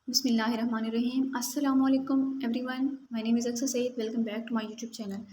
बिस्मिल्लाहिर्रहमानिर्रहीम। अस्सलाम वालेकुम everyone. My name is Aksar Saeed. Welcome back to my YouTube channel.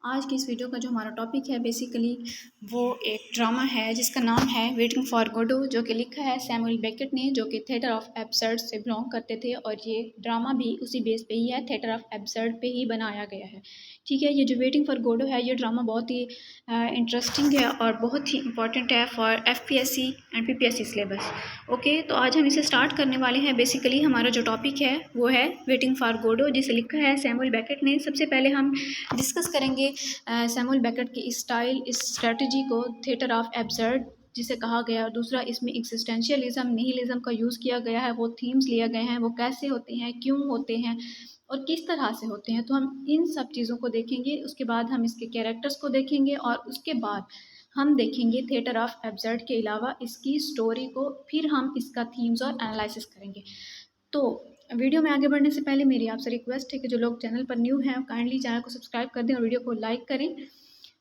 आज की इस वीडियो का जो हमारा टॉपिक है बेसिकली वो एक ड्रामा है जिसका नाम है वेटिंग फॉर गोडो, जो कि लिखा है सैमुअल बेकेट ने, जो कि थिएटर ऑफ एब्सर्ड से बिलोंग करते थे। और ये ड्रामा भी उसी बेस पे ही है, थिएटर ऑफ एब्सर्ड पे ही बनाया गया है। ठीक है, ये जो वेटिंग फॉर गोडो है ये ड्रामा बहुत ही इंटरेस्टिंग है और बहुत ही इंपॉर्टेंट है for FPSC and PPSC syllabus. Okay, तो आज हम इसे स्टार्ट करने वाले हैं। बेसिकली हमारा जो टॉपिक है वो है वेटिंग फॉर गोडो, जिसे लिखा है सैमुअल बेकेट ने। सबसे पहले हम डिस्कस करेंगे सैमुअल बेकेट की स्टाइल, इस स्ट्रेटजी को, थिएटर ऑफ एब्सर्ड जिसे कहा गया। और दूसरा, इसमें एक्सिस्टेंशियलिज्म, निहिलिज्म का यूज़ किया गया है। वो थीम्स लिए गए हैं, वो कैसे होते हैं, क्यों होते हैं और किस तरह से होते हैं। तो हम इन सब चीज़ों को देखेंगे। उसके बाद हम इसके कैरेक्टर्स को देखेंगे और उसके बाद हम देखेंगे थिएटर ऑफ एब्सर्ड के अलावा इसकी स्टोरी को। फिर हम इसका थीम्स और एनालिसिस करेंगे। तो वीडियो में आगे बढ़ने से पहले मेरी आपसे रिक्वेस्ट है कि जो लोग चैनल पर न्यू हैं काइंडली चैनल को सब्सक्राइब कर दें और वीडियो को लाइक करें।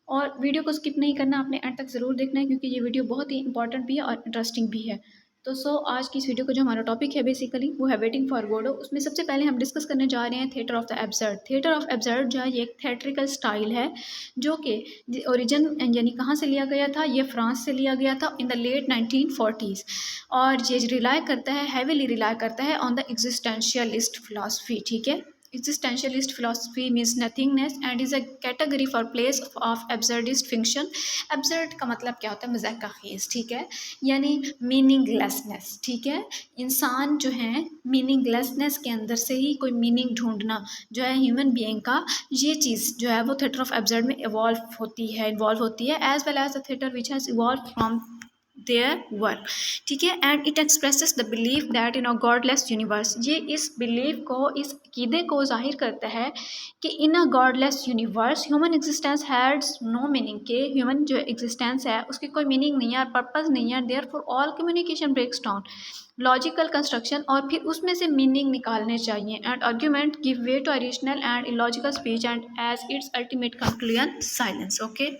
और वीडियो को स्किप नहीं करना, आपने एंड तक ज़रूर देखना है क्योंकि ये वीडियो बहुत ही इंपॉर्टेंट भी है और इंटरेस्टिंग भी है। तो आज की इस वीडियो का जो हमारा टॉपिक है बेसिकली वो है वेटिंग फॉर गोडो। उसमें सबसे पहले हम डिस्कस करने जा रहे हैं theatre of the absurd. Theatre of absurd जो है ये एक थिएट्रिकल स्टाइल है जो कि ओरिजिन यानी कहाँ से लिया गया था, ये फ्रांस से लिया गया था इन द लेट 1940s। और ये रिलाई करता है, हैवीली रिलाई करता है ऑन द एग्जिस्टेंशियलिस्ट फिलासफी। ठीक है, existentialist philosophy means nothingness and is a category for place of absurdist fiction। absurd का मतलब क्या होता है? मजाक का खेज। ठीक है, यानी मीनिंगलेसनेस। ठीक है, इंसान जो है मीनिंगलेसनेस के अंदर से ही कोई मीनिंग ढूंढना जो है ह्यूमन बीइंग का, ये चीज़ जो है वो थिएटर ऑफ एब्सर्ड में इन्वॉल्व होती है as well as the theatre which has evolve from their work. ठीक है, and it expresses the belief that in a godless universe. ये इस बिलीफ को, इस अकीदे को जाहिर करता है कि in a godless universe human existence has no meaning, के ह्यूमन जो एग्जिस्टेंस है उसकी कोई मीनिंग नहीं है, पर्पस नहीं है। Therefore all communication breaks down, logical construction और फिर उसमें से मीनिंग निकालने चाहिए। And argument give way to irrational and illogical speech and as its ultimate conclusion silence. Okay,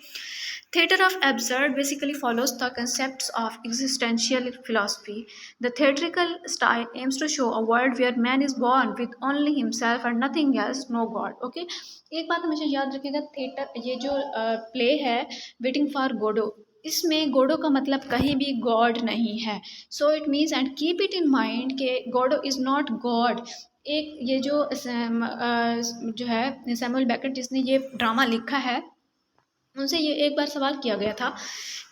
theater of absurd basically follows the concepts of existential philosophy। The theatrical style aims to show a world where man is born with only himself and nothing else, no God। Okay, एक बात हमेशा याद रखिएगा, theatre ये जो play है waiting for गोडो, इसमें गोडो का मतलब कहीं भी गॉड नहीं है। So it means and keep it in mind के गोडो इज़ नॉट गॉड। एक ये जो है सैमुअल बेकेट जिसने ये ड्रामा लिखा है, उनसे ये एक बार सवाल किया गया था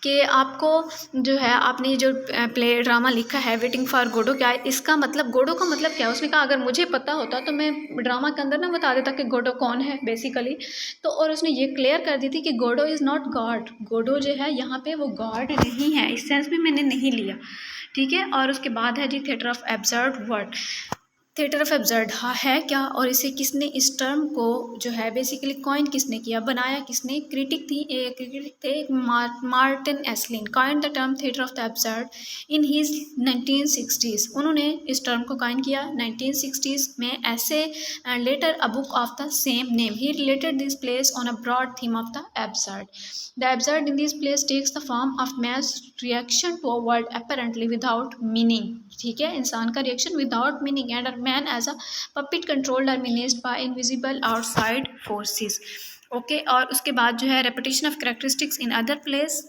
कि आपको जो है, आपने ये जो प्ले ड्रामा लिखा है वेटिंग फॉर गोडो, क्या है इसका मतलब, गोडो का मतलब क्या है? उसने कहा अगर मुझे पता होता तो मैं ड्रामा के अंदर ना बता देता कि गोडो कौन है बेसिकली। तो और उसने ये क्लियर कर दी थी कि गोडो इज़ नॉट गॉड। गोडो जो है यहाँ पे वो गॉड नहीं है, इस सेंस में मैंने नहीं लिया। ठीक है, और उसके बाद है जी theatre of absurd word. Theatre of absurd है क्या और इसे किसने, इस टर्म को जो है बेसिकली कॉइन किसने किया, बनाया किसने? क्रिटिक थे Martin Esslin coin the term theatre of the absurd in his 1960s। उन्होंने इस टर्म को कॉइन किया 1960s में। ऐसे later a book of the same name ही related this place on a broad theme of the absurd. The absurd in this place takes the form of man's reaction to a world apparently without meaning। ठीक है, इंसान का reaction without meaning and a man as a puppet controlled और managed by invisible outside forces. Okay, और उसके बाद जो है repetition of characteristics in other place,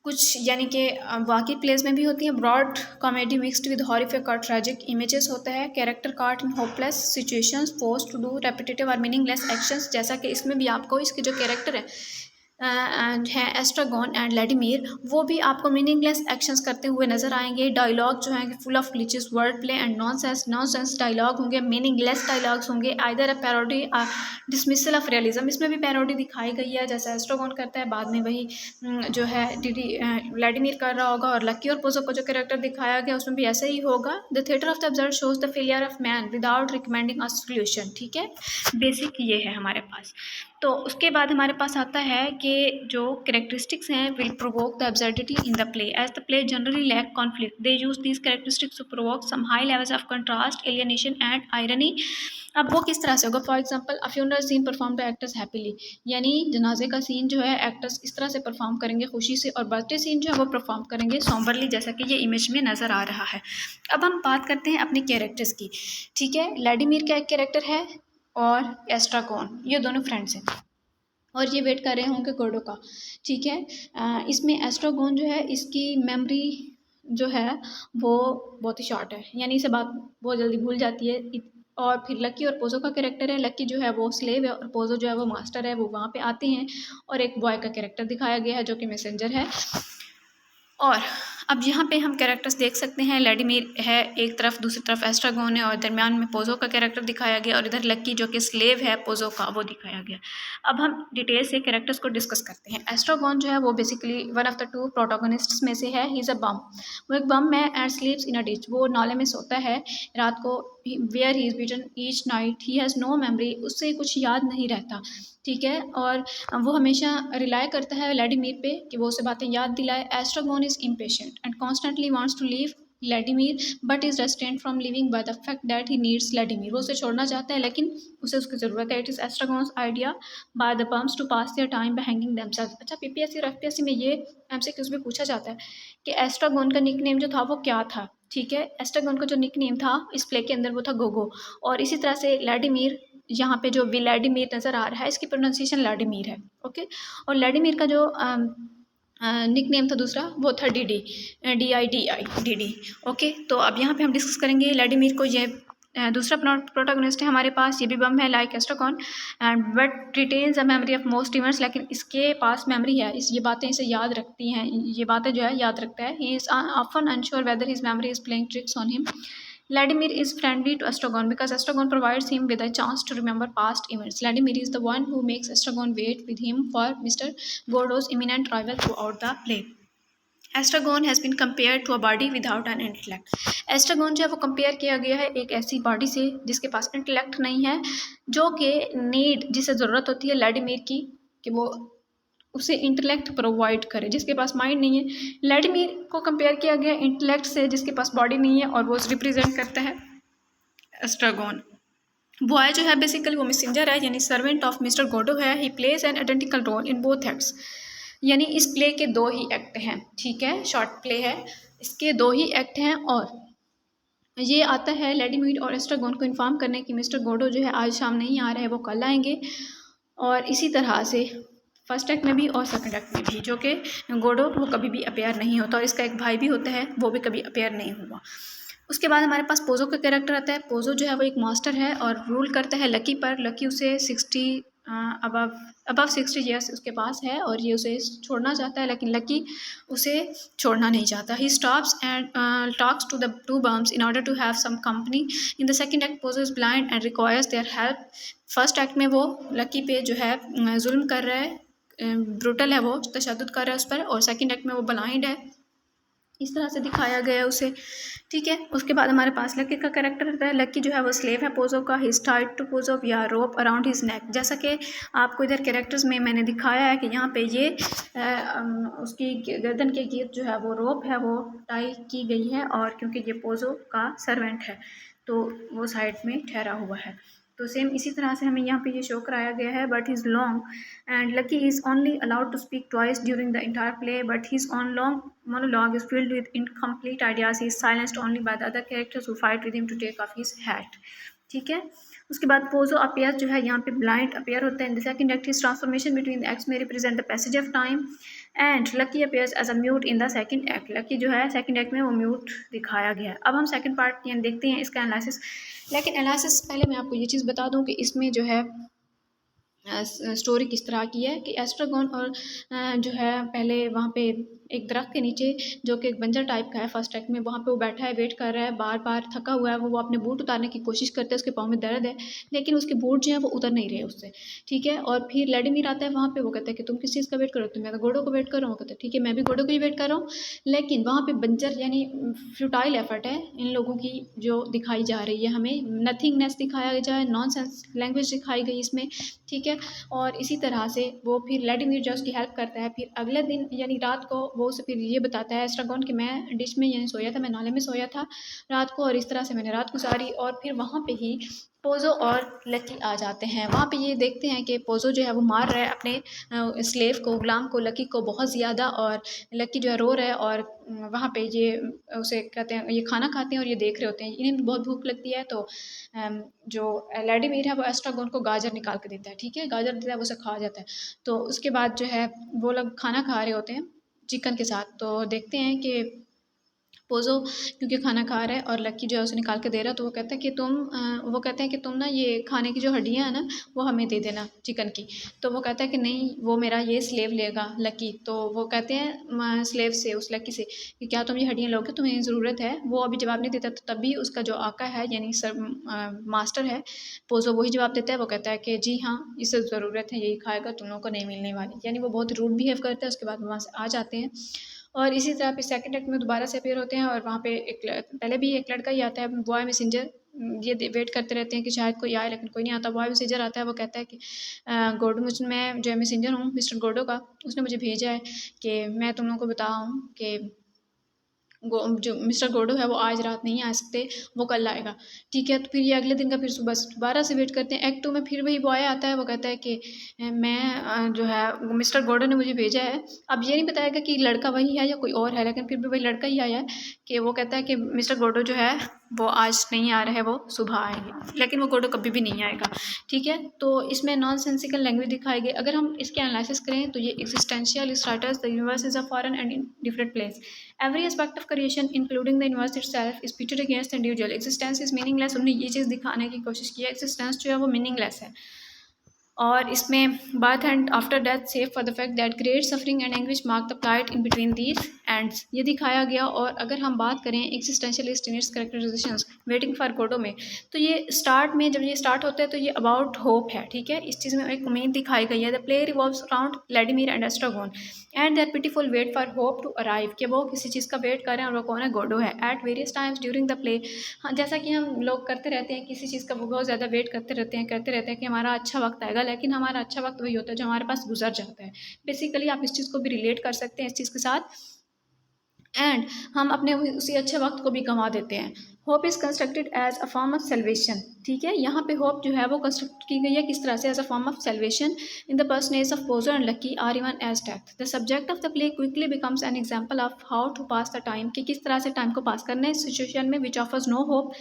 कुछ यानी कि बाकी प्लेस में भी होती हैं। Broad comedy mixed with horrific और ट्रेजिक इमेजेस होता है। Character caught in hopeless situations force to do repetitive और मीनिंगलेस एक्शंस, जैसा कि इसमें भी आपको इसके जो कैरेक्टर है हैं एस्ट्रागोन एंड व्लादिमीर, वो भी आपको मीनिंगलेस एक्शंस करते हुए नजर आएंगे। डायलॉग जो हैं full of glitches, word play and nonsense dialogue होंगे, मीनिंगलेस डायलॉग्स होंगे। Either a parody dismissal of realism, इसमें भी पैरोडी दिखाई गई है जैसे एस्ट्रागोन करता है, बाद में वही जो है व्लादिमीर कर रहा होगा। और लकी और पोजो को जो कैरेक्टर दिखाया गया उसमें भी ऐसे ही होगा। The theatre of the absurd shows the failure of man without recommending a solution. ठीक है, बेसिक ये है हमारे पास। तो उसके बाद हमारे पास आता है कि जो कैरेक्टरिस्टिक्स हैं will provoke the absurdity in the play as the play generally lack conflict they use these characteristics to provoke some high levels of contrast alienation and irony. अब वो किस तरह से होगा? For example a funeral scene perform the actors happily, यानी जनाजे का scene जो है एक्टर्स इस तरह से परफॉर्म करेंगे खुशी से, और बर्थडे सीन जो है वो परफॉर्म करेंगे सॉम्बरली, जैसा कि ये इमेज में नज़र आ रहा है। अब हम बात करते हैं अपने कैरेक्टर्स की। ठीक है, व्लादिमीर का एक कैरेक्टर है और एस्ट्रागोन, ये दोनों फ्रेंड्स हैं और ये वेट कर रहे होंगे गोडो का। ठीक है, इसमें एस्ट्रागोन जो है इसकी मेमोरी जो है वो बहुत ही शॉर्ट है, यानी इसे बात बहुत जल्दी भूल जाती है। और फिर लक्की और पोजो का कैरेक्टर है, लक्की जो है वो स्लेव है और पोजो जो है वो मास्टर है, वो वहाँ पे आते हैं। और एक बॉय का कैरेक्टर दिखाया गया है जो कि मैसेंजर है। और अब यहाँ पे हम कैरेक्टर्स देख सकते हैं, व्लादिमीर है एक तरफ, दूसरी तरफ एस्ट्रागोन है और दरमियान में पोजो का कैरेक्टर दिखाया गया, और इधर लक्की जो कि स्लेव है पोजो का, वो दिखाया गया। अब हम डिटेल से कैरेक्टर्स को डिस्कस करते हैं। एस्ट्रागोन जो है वो basically one of the two protagonists में से है। ही इज़ अ बम, वो एक बम है एंड स्लीप्स इन अ डिच, वो नाले में सोता है रात को। Where he is beaten each night, he has no memory, उससे कुछ याद नहीं रहता। ठीक है, और वो हमेशा रिलाई करता है व्लादिमीर पे कि वो उसे बातें याद दिलाए। Estragon is impatient and constantly wants to leave Vladimir but is restrained from living by the fact that he needs Vladimir, वो उसे छोड़ना चाहता है लेकिन उसे उसकी ज़रूरत है। It is Estragon's idea by the bums to pass their time by hanging themselves. अच्छा, पीपीएससी और एफपीएससी में ये एमसीक्यूज भी पूछा जाता है कि एस्ट्रागोन का निक नेम जो था वो क्या था। ठीक है, एस्ट्रागोन का जो निक नेम था इस प्ले के अंदर वो था गोगो। और इसी तरह से व्लादिमीर, यहाँ पे जो व्लादिमीर नज़र आ रहा है इसकी प्रोनाउंसिएशन व्लादिमीर है। ओके, और व्लादिमीर का जो निक नेम था दूसरा वो था डीडी, DIDI, डीडी। ओके, तो अब यहाँ पे हम डिस्कस करेंगे व्लादिमीर को। ये दूसरा प्रोटोगोनिस्ट है हमारे पास, ये भी बम है like Estragon and but retains a memory of most events, लेकिन इसके पास मेमोरी है, ये बातें इसे याद रखती हैं, ये बातें जो है याद रखता है। He is often unsure weather his memory is playing tricks on him. Vladimir is friendly to Estragon because Estragon provides him with a chance to remember past events. Vladimir is the one who makes Estragon wait with him for Mr. Gordo's imminent arrival throughout the play. Estragon has been compare to a body without an intellect. Estragon जो है वो compare किया गया है एक ऐसी body से जिसके पास इंटेलेक्ट नहीं है, जो कि नीड, जिसे ज़रूरत होती है व्लादिमीर की कि वो उसे इंटेलेक्ट प्रोवाइड करे, जिसके पास माइंड नहीं है। व्लादिमीर को कंपेयर किया गया इंटेलेक्ट से जिसके पास बॉडी नहीं है, और वो रिप्रेजेंट करता है एस्ट्रागोन। बॉय जो है बेसिकली वो मैसेंजर है, यानी सर्वेंट ऑफ मिस्टर गोडो है। He plays an identical role in both acts, यानी इस प्ले के दो ही एक्ट हैं। ठीक है, शॉर्ट प्ले है, इसके दो ही एक्ट हैं। और ये आता है व्लादिमीर और एस्ट्रागोन को इन्फॉर्म करने कि मिस्टर गोडो जो है आज शाम नहीं आ रहे हैं, वो कल आएंगे। और इसी तरह से फर्स्ट एक्ट में भी और सेकंड एक्ट में भी, जो कि गोडो वो कभी भी अपेयर नहीं होता, और इसका एक भाई भी होता है वो भी कभी अपेयर नहीं हुआ। उसके बाद हमारे पास पोजो का कैरेक्टर आता है। पोजो जो है वो एक मास्टर है और रूल करता है लकी पर। लकी उसे 60 अबव 60 ईयर्स उसके पास है और ये उसे छोड़ना चाहता है, लेकिन लकी उसे छोड़ना नहीं चाहता। He stops and talks to the two bums in order to have some company. In the second act Pozzo is blind and requires their help. First act में वो लकी पे जो है जुल्म कर रहा है, ब्रूटल है, वो तशद्दुद कर रहा है उस पर, और सेकंड एक्ट में वो ब्लाइंड है, इस तरह से दिखाया गया है उसे। ठीक है, उसके बाद हमारे पास लकी का कैरेक्टर रहता है। लकी जो है वो स्लेव है पोजो का। He is tied to Pozzo via rope around his neck. जैसा कि आपको इधर कैरेक्टर्स में मैंने दिखाया है कि यहाँ पे ये उसकी गर्दन के गिर्द जो है वो रोप है वो टाई की गई है, और क्योंकि ये पोजो का सर्वेंट है तो वो साइड में ठहरा हुआ है। तो सेम इसी तरह से हमें यहाँ पे ये शो कराया गया है। But is long and Lucky is only allowed to speak twice during the entire play, but his on long monologue is filled with incomplete ideas. He is silenced only by the other characters who fight with him to take off his hat. ठीक है, उसके बाद Pozzo appear जो है यहाँ पे blind appear होता है। In the second act his transformation between the acts में represent the passage of time and Lucky appears as a mute in the second act. Lucky जो है सेकंड एक्ट में वो म्यूट दिखाया गया है। अब हम सेकंड पार्ट देखते हैं इसका एनालिसिस। लेकिन एनालिसिस पहले मैं आपको ये चीज़ बता दूँ कि इसमें जो है स्टोरी किस तरह की है कि एस्ट्रागोन और जो है पहले वहाँ पे एक दरख्त के नीचे, जो कि एक बंजर टाइप का है फर्स्ट एक्ट में, वहाँ पे वो बैठा है, वेट कर रहा है, बार बार थका हुआ है, वो अपने बूट उतारने की कोशिश करता है, उसके पाँव में दर्द है, लेकिन उसके बूट जो है वो उतर नहीं रहे उससे, ठीक है। और फिर व्लादिमीर आता है वहाँ पे, वो कहता है कि तुम किस चीज़ का वेट करो, तो मैं तो घोड़ों को वेट कर रहा हूँ, कहता है ठीक है मैं भी घोड़ों को ही वेट कर रहा हूँ। लेकिन वहाँ पे बंजर यानी फ्यूटाइल एफर्ट है इन लोगों की जो दिखाई जा रही है, हमें नथिंगनेस दिखाया जाए, नॉनसेंस लैंग्वेज दिखाई गई इसमें, ठीक है। और इसी तरह से वो फिर व्लादिमीर जो उसकी हेल्प करता है, फिर अगले दिन यानी रात को वो उसे फिर ये बताता है एस्ट्रागोन कि मैं डिश में यानी सोया था, मैं नाले में सोया था रात को, और इस तरह से मैंने रात गुजारी। और फिर वहाँ पे ही पोज़ो और लकी आ जाते हैं। वहाँ पे ये देखते हैं कि पोज़ो जो है वो मार रहा है अपने स्लेव को, गुलाम को, लकी को बहुत ज़्यादा, और लकी जो है रो रहा है। और वहाँ पे ये उसे कहते हैं, ये खाना खाते हैं और ये देख रहे होते हैं, इन्हें बहुत भूख लगती है। तो जो व्लादिमीर है वो एस्ट्रागोन को गाजर निकाल के देता है, ठीक है, गाजर देता है, वो उसे खा जाता है। तो उसके बाद जो है वो लोग खाना खा रहे होते हैं चिकन के साथ, तो देखते हैं कि पोज़ो क्योंकि खाना खा रहा है और लकी जो है उसे निकाल के दे रहा है, तो वो कहता है कि वो कहते हैं कि तुम ना ये खाने की जो हड्डियाँ हैं ना वो हमें दे देना चिकन की। तो वो कहता है कि नहीं, वो मेरा ये स्लेव लेगा लकी। तो वो कहते हैं स्लेव से, उस लकी से, कि क्या तुम ये हड्डियाँ लोगे, तुम्हें ज़रूरत है। वो अभी जवाब नहीं देता, तो तभी उसका जो आका है यानी मास्टर है पोज़ो, वही जवाब देता है। वो कहता है कि जी हाँ, इसे ज़रूरत है, यही खाएगा, तुम लोगों को नहीं मिलने वाली। यानी वो बहुत रूड बिहेव करता है। उसके बाद वहाँ से आ जाते हैं और इसी तरह फिर सेकंड एक्ट में दोबारा से अपीयर होते हैं, और वहाँ पे पहले भी एक लड़का ही आता है, बॉय मैसेंजर। ये वेट करते रहते हैं कि शायद कोई आए, लेकिन कोई नहीं आता। बॉय मैसेंजर आता है, वो कहता है कि गोडो, मैं जो है मैसेंजर हूँ मिस्टर गोडो का, उसने मुझे भेजा है कि मैं तुम लोगों को बताऊँ कि जो मिस्टर गोडो है वो आज रात नहीं आ सकते, वो कल आएगा, ठीक है। तो फिर ये अगले दिन का फिर सुबह दोबारा से वेट करते हैं। एक्ट 2 में फिर वही बॉय आता है, वो कहता है कि मैं जो है मिस्टर गोडो ने मुझे भेजा है। अब ये नहीं बताएगा कि लड़का वही है या कोई और है, लेकिन फिर भी वही लड़का ही आया है कि वो कहता है कि मिस्टर गोडो जो है वो आज नहीं आ रहा है, वो सुबह आएंगे, लेकिन वो गोडो कभी भी नहीं आएगा, ठीक है। तो इसमें नॉन सेंसिकल लैंग्वेज दिखाई गई। अगर हम इसके एनालिसिस करें तो ये existential starters, the universe is a foreign and in different place, every aspect of creation including the universe itself is pitted against the individual, existence is meaningless. उन्होंने ये चीज़ दिखाने की कोशिश की है, एग्जिस्टेंस जो है वो मीनिंगलेस है। और इसमें बात and after death save for the fact that great suffering and anguish mark the plight in between these ends, ये दिखाया गया। और अगर हम बात करें existentialist in its characterisations waiting for Godot में, तो ये स्टार्ट में जब ये स्टार्ट होता है तो ये अबाउट होप है, ठीक है। इस चीज़ में एक उम्मीद दिखाई गई है। The play revolves around Vladimir and Estragon and their pitiful wait for hope to arrive, कि वो किसी चीज़ का वेट कर रहे हैं, और वो कौन है, गोडो है। At various times during the play, हाँ, जैसा कि हम लोग करते रहते हैं किसी चीज़ का, वो बहुत ज़्यादा वेट करते रहते हैं कि हमारा अच्छा वक्त आएगा, लेकिन हमारा अच्छा वक्त वही होता है जो हमारे पास गुजर जाता है। बेसिकली आप इस चीज़ को भी रिलेट कर सकते हैं इस चीज़ के साथ, एंड हम अपने उसी अच्छे वक्त को भी गंवा देते हैं। Hope is constructed as a form of salvation, ठीक है। यहाँ पे होप जो है वो कंस्ट्रक्ट की गई है किस तरह से, as a form of salvation in the personage of Pozzo and Lucky are even as death. The subject of the play quickly becomes an example of how to pass the time, कि किस तरह से time को पास करना है इस situation में which offers no hope.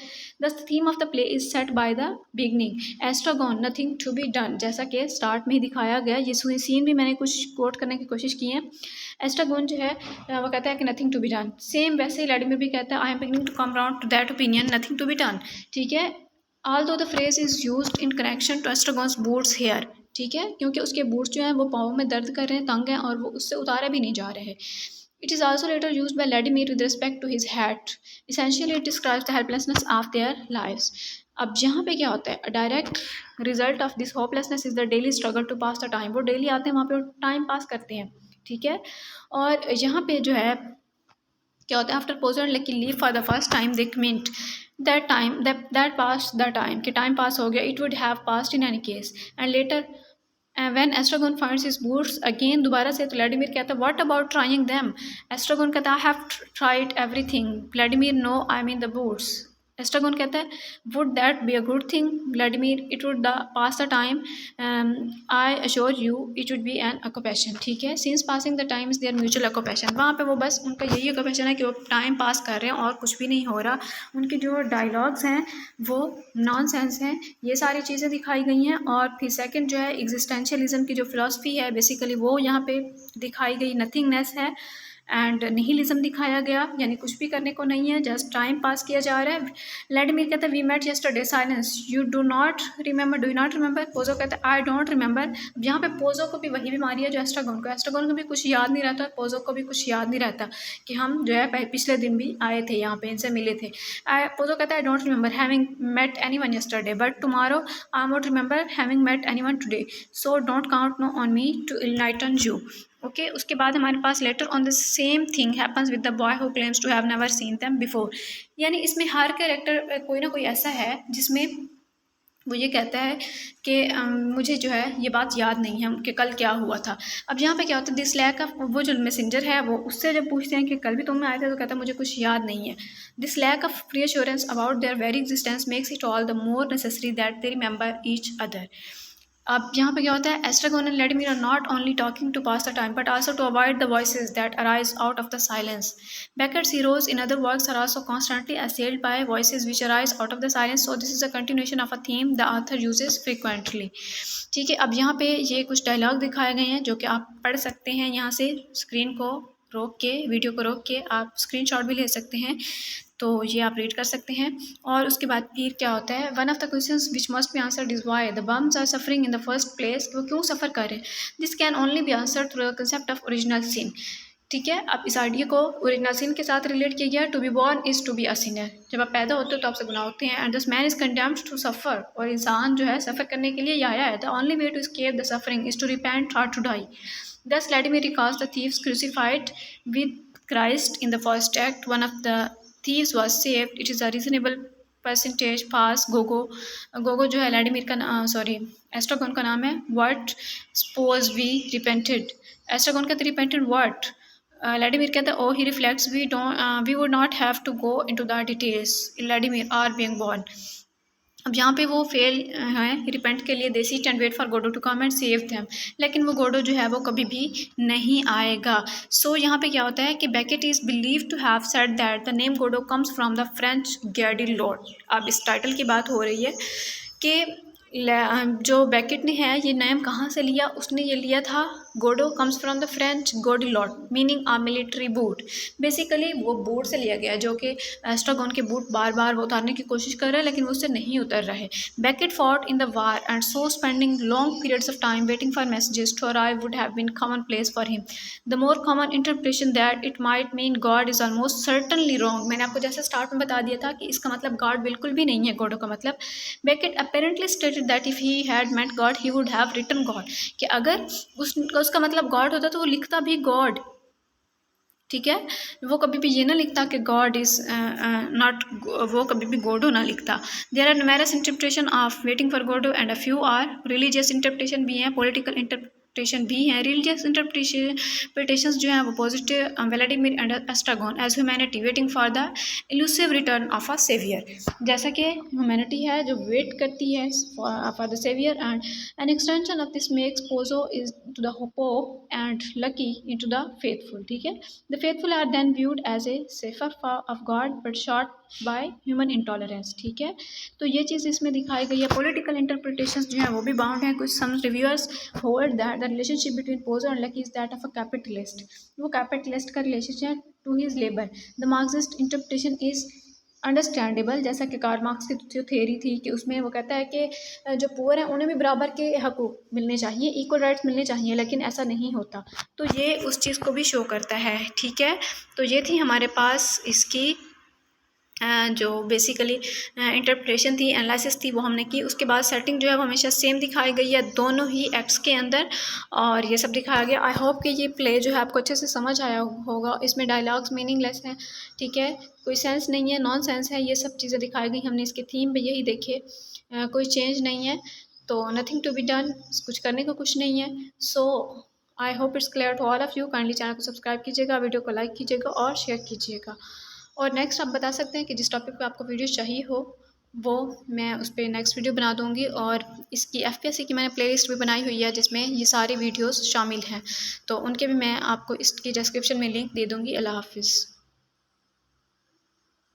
The theme of the play is set by the beginning, Estragon nothing to be done, जैसा कि स्टार्ट में ही दिखाया गया। ये सीन भी मैंने कुछ कोट करने की कोशिश की है। एस्ट्रागोन जो है वो कहता है कि nothing to be done, same वैसे ही व्लादिमीर भी कहता है I am beginning to come round to that opinion, nothing to be done, ठीक है। Although the phrase is used in connection to Estragon's boots here, ठीक है, क्योंकि उसके बूट्स जो हैं वो पाँव में दर्द कर रहे हैं, तंग हैं, और वो उससे उतारे भी नहीं जा रहे हैं। It is also later use by Vladimir with respect to his hat, essentially it describes the helplessness of their lives. अब यहाँ पे क्या होता है, direct result of this hopelessness is the daily struggle to pass the time. वो daily आते हैं वहाँ पे टाइम पास करते हैं, ठीक है। और यहाँ पे जो है क्या होता है, after Pozzo and Lucky leave for the first time they meant that time that pass the time, कि टाइम पास हो गया, it would have passed in any case. And later when Estragon finds his boots again, दोबारा से, तो Vladimir कहता है what about trying them. Estragon कहता है I have tried everything. Vladimir no I mean the boots. Estragon कहता है would that be a good thing Vladimir, it would the pass the time, I assure you it would be N occupation, ठीक है। Since passing the time is there mutual occupation, वहाँ पे वो बस उनका यही ऑक्यूपेशन है कि वो टाइम पास कर रहे हैं और कुछ भी नहीं हो रहा। उनके जो डायलॉग्स हैं वो नॉन सेंस हैं, ये सारी चीज़ें दिखाई गई हैं। और फिर सेकंड जो है एग्जिस्टेंशियलिज्म की जो फिलॉसफी है बेसिकली वो यहाँ पे दिखाई गई, नथिंगनेस है। एंड निहिलिज्म दिखाया गया, यानी कुछ भी करने को नहीं है, जस्ट टाइम पास किया जा रहा है। व्लादिमीर कहता है we met yesterday, silence, you do not remember, do you not remember. Pozzo कहता है आई डोंट रिमेंबर। यहाँ पे पोजो को भी वही बीमारी है जो एस्ट्रागोन को भी कुछ याद नहीं रहता, पोजो को भी कुछ याद नहीं रहता कि हम जो है पिछले दिन भी आए थे यहाँ पे, इनसे मिले थे। पोजो कहता है I don't remember having met anyone yesterday, but tomorrow I won't remember having met anyone today, so don't count no on me to enlighten you. Okay, उसके बाद हमारे पास later on the same thing happens with the boy who claims to have never seen them before. यानी इसमें हर character कोई ना कोई ऐसा है जिसमें वो ये कहता है कि मुझे जो है ये बात याद नहीं है कि कल क्या हुआ था। अब यहाँ पे क्या होता है, दिस लैक ऑफ, वो जो मैसेंजर है वो उससे जब पूछते हैं कि कल भी तुम आए थे, तो कहता है मुझे कुछ याद नहीं है। This lack of reassurance about their very existence makes it all the more necessary that they remember each other. अब यहाँ पे क्या होता है, Estragon and Vladimir are not only talking to pass the time but also to avoid the voices that arise out of the silence. Beckett's heroes in other works are also constantly assailed by voices which arise out of the silence, so this is a continuation of a theme the author uses frequently। ठीक है, अब यहाँ पे ये कुछ dialogue दिखाए गए हैं जो कि आप पढ़ सकते हैं, यहाँ से स्क्रीन को रोक के, वीडियो को रोक के आप स्क्रीनशॉट भी ले सकते हैं, तो ये आप रीड कर सकते हैं। और उसके बाद फिर क्या होता है, one of the questions which must be answered is why the bums are suffering in the first place, वो क्यों सफ़र कर रहे हैं। This can only be answered through the concept of original sin. ठीक है, अब इस आइडिया को ओरिजिनल सिन के साथ रिलेट किया गया। To be born is to be a sinner, जब आप पैदा होते हो तो आपसे गुनाह होते हैं। And this man is condemned to suffer, और इंसान जो है सफ़र करने के लिए आया है। The only way to escape the suffering is to repent और to die. Thus Vladimir recalls the thieves crucified with Christ in the first act. One of the thieves was saved. It is a reasonable percentage pass. Gogo जो है Vladimir का sorry Estragon का नाम है। What suppose we repented? Estragon कहते repented what? Vladimir कहता है oh he reflects we would not have to go into the details. Vladimir are being born. अब यहाँ पे वो फेल हैं रिपेंट के लिए, they sit and wait for Godot to come and save them, लेकिन वो गोडो जो है वो कभी भी नहीं आएगा। सो यहाँ पे क्या होता है कि Beckett is believe to have said that the name Godot comes from the French गैडी लॉर्ड। अब इस टाइटल की बात हो रही है कि जो बेकेट ने है ये नेम कहाँ से लिया, उसने ये लिया था गोडो कम्स फ्रॉम द फ्रेंच गोडी लॉट मीनिंग आ मिलिट्री बूट। बेसिकली वो बूट से लिया गया है जो कि एस्ट्रागोन के बूट बार बार वो उतारने की कोशिश कर रहा है लेकिन वो उससे नहीं उतर रहे। Beckett fought in the war and so spending long periods of time waiting for messages to arrive would have been commonplace for him. The more common interpretation that it might mean God is almost certainly wrong. मैंने आपको जैसे start में बता दिया था कि इसका मतलब गॉड बिल्कुल भी नहीं है गोडो का मतलब। Beckett apparently stated that if he had meant God he would have written God, कि अगर उसका मतलब गॉड होता तो वो लिखता भी गॉड। ठीक है, वो कभी भी ये ना लिखता कि गॉड इज़ नॉट, वो कभी भी गोडो ना लिखता। There are numerous interpretation of waiting for Godot and a few are religious interpretation भी हैं, पॉलिटिकल इंटरप्रिटेशन भी हैं। रिलीजियस इंटरप्रिटेशंस जो हैं वो positive Vladimir and Estragon as humanity waiting for the elusive return of a saviour, जैसा कि humanity है जो वेट करती है for the saviour. And an extension of this makes Pozzo is to the Pope and Lucky in to the faithful. ठीक है, the faithful are then viewed as a sufferer of God but short by human intolerance. ठीक है, तो ये चीज़ इसमें दिखाई गई है। पॉलिटिकल इंटरप्रिटेशंस जो हैं वो भी बाउंड हैं। कुछ some reviewers hold that the relationship between Pozzo and Lucky is that of a capitalist, वो कैपिटलिस्ट का रिलेशनशिप है to his labour. The Marxist interpretation is understandable, जैसा कि कार्ल मार्क्स की जो थ्योरी थी कि उसमें वो कहता है कि जो पुअर हैं उन्हें भी बराबर के हकूक़ मिलने चाहिए, इक्वल राइट्स मिलने चाहिए, लेकिन ऐसा नहीं होता, तो ये उस चीज़ को भी शो करता है। ठीक है, तो ये थी हमारे पास इसकी जो बेसिकली इंटरप्रिटेशन थी, एनालिसिस थी, वो हमने की। उसके बाद सेटिंग जो है वो हमेशा सेम दिखाई गई है दोनों ही एक्ट्स के अंदर, और ये सब दिखाया गया। आई होप कि ये प्ले जो है आपको अच्छे से समझ आया होगा। इसमें डायलॉग्स मीनिंगलेस हैं, ठीक है, कोई सेंस नहीं है, नॉन सेंस है, ये सब चीज़ें दिखाई गई हमने इसके थीम पे, यही देखे, कोई चेंज नहीं है, तो नथिंग टू बी डन, कुछ करने को कुछ नहीं है। So I hope it's clear to all of you. Kindly channel को सब्सक्राइब कीजिएगा, वीडियो को लाइक कीजिएगा और शेयर कीजिएगा। और नेक्स्ट आप बता सकते हैं कि जिस टॉपिक पे आपको वीडियो चाहिए हो वो मैं उस पर नेक्स्ट वीडियो बना दूंगी। और इसकी एफपीएससी की मैंने प्लेलिस्ट भी बनाई हुई है जिसमें ये सारी वीडियोस शामिल हैं, तो उनके भी मैं आपको इसकी डिस्क्रिप्शन में लिंक दे दूंगी। अल्लाह हाफिज़।